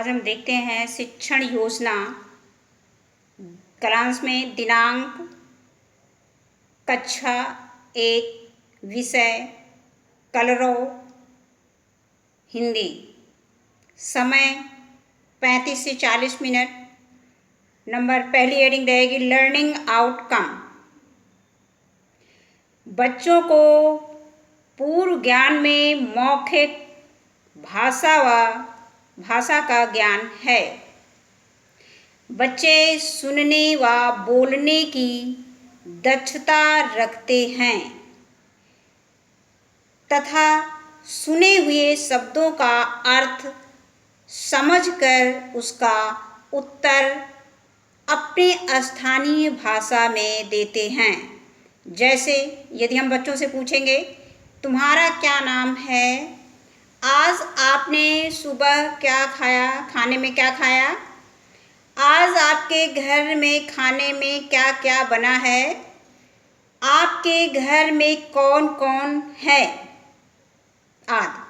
आज हम देखते हैं शिक्षण योजना क्लास में दिनांक कक्षा 1 विषय कलरव हिंदी। समय 35 से 40 मिनट। नंबर पहली हेडिंग रहेगी लर्निंग आउटकम। बच्चों को पूर्व ज्ञान में मौखिक भाषा का ज्ञान है। बच्चे सुनने व बोलने की दक्षता रखते हैं तथा सुने हुए शब्दों का अर्थ समझकर उसका उत्तर अपने स्थानीय भाषा में देते हैं। जैसे यदि हम बच्चों से पूछेंगे तुम्हारा क्या नाम है, आज आपने सुबह क्या खाया, खाने में क्या खाया, आज आपके घर में खाने में क्या क्या बना है, आपके घर में कौन कौन है आदि।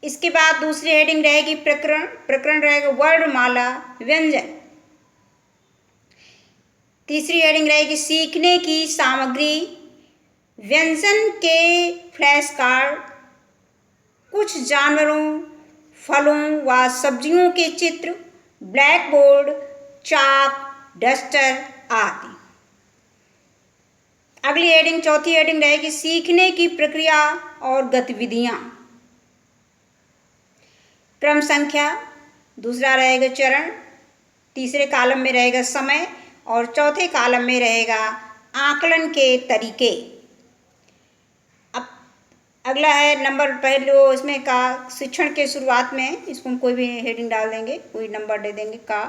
इसके बाद दूसरी हेडिंग रहेगी प्रकरण रहेगा वर्णमाला व्यंजन। तीसरी हेडिंग रहेगी सीखने की सामग्री। व्यंजन के फ्लैश कार्ड, कुछ जानवरों, फलों व सब्जियों के चित्र, ब्लैक बोर्ड, चाक, डस्टर आदि। अगली हेडिंग चौथी हेडिंग रहेगी सीखने की प्रक्रिया और गतिविधियां। क्रम संख्या, दूसरा रहेगा चरण, तीसरे कॉलम में रहेगा समय और चौथे कॉलम में रहेगा आकलन के तरीके। अब अगला है नंबर पहले इसमें का शिक्षण के शुरुआत में, इसको हम कोई भी हेडिंग डाल देंगे, कोई नंबर दे देंगे का।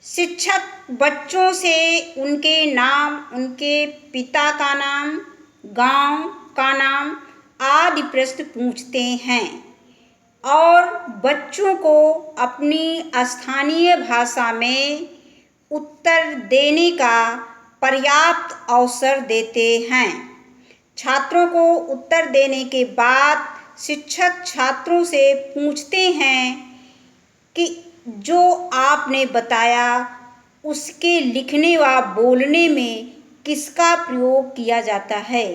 शिक्षक बच्चों से उनके नाम, उनके पिता का नाम, गांव का नाम आदि प्रश्न पूछते हैं और बच्चों को अपनी स्थानीय भाषा में उत्तर देने का पर्याप्त अवसर देते हैं। छात्रों को उत्तर देने के बाद शिक्षक छात्रों से पूछते हैं कि जो आपने बताया उसके लिखने व बोलने में किसका प्रयोग किया जाता है।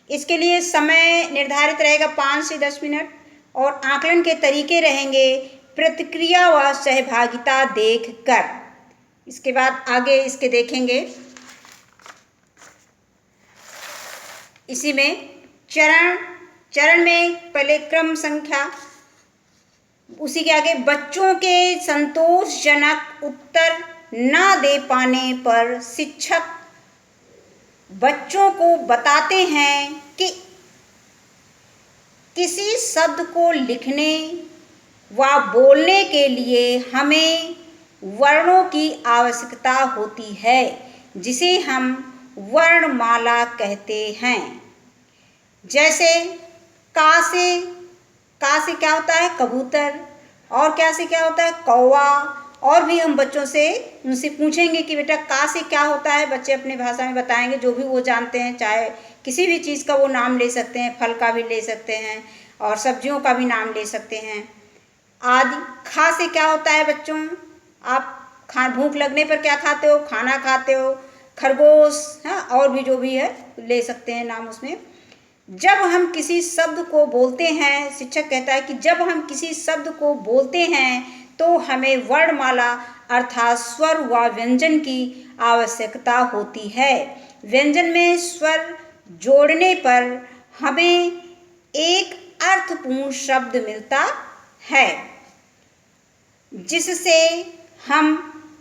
इसके लिए समय निर्धारित रहेगा 5 से 10 मिनट और आकलन के तरीके रहेंगे प्रतिक्रिया व सहभागिता देखकर। इसके बाद आगे इसके देखेंगे। इसी में चरण में पहले क्रम संख्या, उसी के आगे बच्चों के संतोषजनक उत्तर न दे पाने पर शिक्षक बच्चों को बताते हैं कि किसी शब्द को लिखने व बोलने के लिए हमें वर्णों की आवश्यकता होती है, जिसे हम वर्णमाला कहते हैं। जैसे का से क्या होता है कबूतर, और क्या से क्या होता है कौवा। और भी हम बच्चों से उनसे पूछेंगे कि बेटा का से क्या होता है, बच्चे अपनी भाषा में बताएंगे जो भी वो जानते हैं। चाहे किसी भी चीज़ का वो नाम ले सकते हैं, फल का भी ले सकते हैं और सब्जियों का भी नाम ले सकते हैं आदि। खा से क्या होता है बच्चों, आप भूख लगने पर क्या खाते हो, खाना खाते हो, खरगोश, हाँ, और भी जो भी है ले सकते हैं नाम उसमें। जब हम किसी शब्द को बोलते हैं, शिक्षक कहता है कि जब हम किसी शब्द को बोलते हैं तो हमें वर्णमाला अर्थात स्वर व व्यंजन की आवश्यकता होती है। व्यंजन में स्वर जोड़ने पर हमें एक अर्थपूर्ण शब्द मिलता है जिससे हम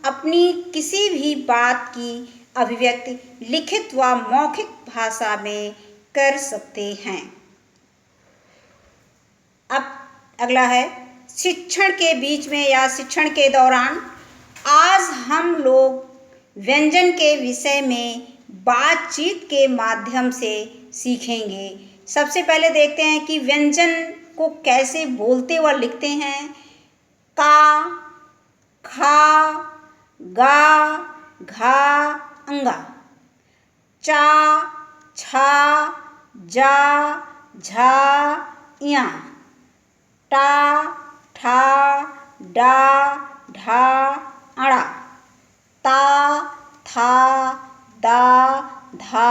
अपनी किसी भी बात की अभिव्यक्ति लिखित व मौखिक भाषा में कर सकते हैं। अब अगला है शिक्षण के बीच में या शिक्षण के दौरान। आज हम लोग व्यंजन के विषय में बातचीत के माध्यम से सीखेंगे। सबसे पहले देखते हैं कि व्यंजन को कैसे बोलते व लिखते हैं। का, खा, गा, घा, अंगा। चा, छा, जा, झा, या। टा, ठा, डा, ढा, अड़ा। ता, था, दा, धा,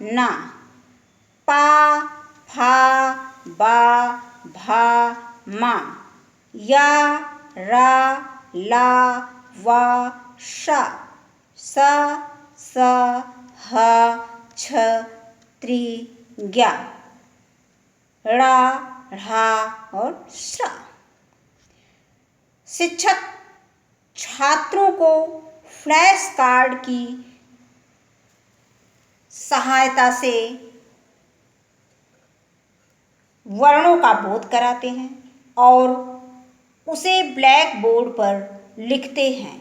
ना। पा, फा, बा, भा, मा। या, रा, ला, वा, शा। सा, स, ह, छ, त्रि, ज्ञा। ड़ा, ढ़ा और सा। शिक्षक छात्रों को फ्लैश कार्ड की सहायता से वर्णों का बोध कराते हैं और उसे ब्लैक बोर्ड पर लिखते हैं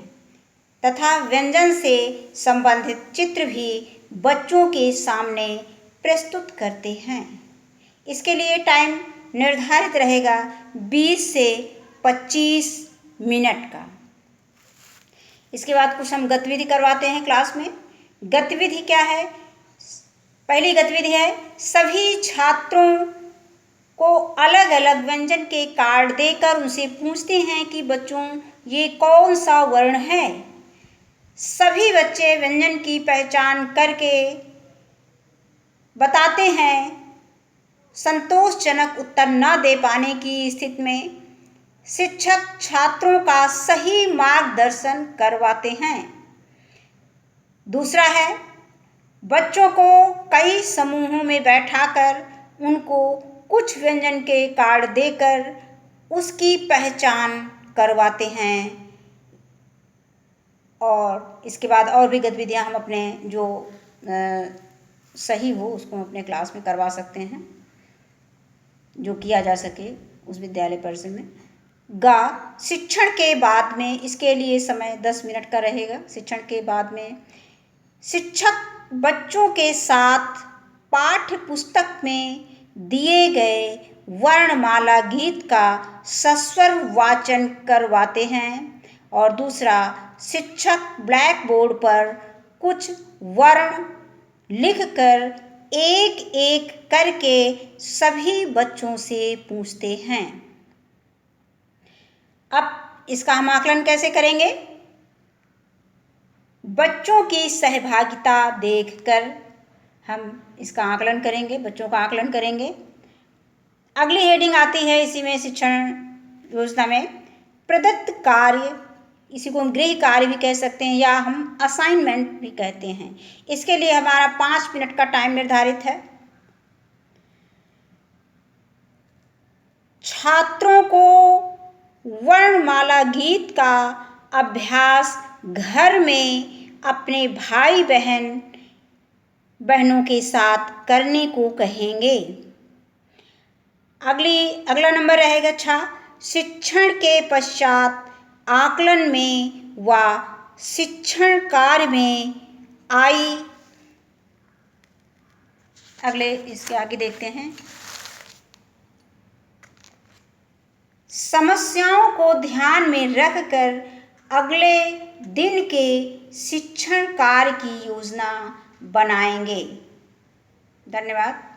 तथा व्यंजन से संबंधित चित्र भी बच्चों के सामने प्रस्तुत करते हैं। इसके लिए टाइम निर्धारित रहेगा 20 से 25 मिनट का। इसके बाद कुछ हम गतिविधि करवाते हैं क्लास में। गतिविधि क्या है? पहली गतिविधि है सभी छात्रों को अलग अलग व्यंजन के कार्ड देकर उनसे पूछते हैं कि बच्चों ये कौन सा वर्ण है। सभी बच्चे व्यंजन की पहचान करके बताते हैं। संतोषजनक उत्तर न दे पाने की स्थिति में शिक्षक छात्रों का सही मार्गदर्शन करवाते हैं। दूसरा है बच्चों को कई समूहों में बैठाकर उनको कुछ व्यंजन के कार्ड देकर उसकी पहचान करवाते हैं। और इसके बाद और भी गतिविधियां हम अपने जो सही हो उसको हम अपने क्लास में करवा सकते हैं, जो किया जा सके उस विद्यालय परिसर में। गा शिक्षण के बाद में, इसके लिए समय 10 मिनट का रहेगा। शिक्षण के बाद में शिक्षक बच्चों के साथ पाठ्य पुस्तक में दिए गए वर्णमाला गीत का सस्वर वाचन करवाते हैं। और दूसरा शिक्षक ब्लैक बोर्ड पर कुछ वर्ण लिखकर एक एक करके सभी बच्चों से पूछते हैं। अब इसका हम आकलन कैसे करेंगे? बच्चों की सहभागिता देखकर हम इसका आकलन करेंगे, बच्चों का आकलन करेंगे। अगली हेडिंग आती है इसी में शिक्षण योजना में प्रदत्त कार्य, इसी को हम गृह कार्य भी कह सकते हैं या हम असाइनमेंट भी कहते हैं। इसके लिए हमारा 5 मिनट का टाइम निर्धारित है। छात्रों को वर्णमाला गीत का अभ्यास घर में अपने भाई बहनों के साथ करने को कहेंगे। अगला नंबर रहेगा शिक्षण के पश्चात आकलन में व शिक्षण कार्य में आई। इसके आगे देखते हैं। समस्याओं को ध्यान में रखकर अगले दिन के शिक्षण कार्य की योजना बनाएंगे। धन्यवाद।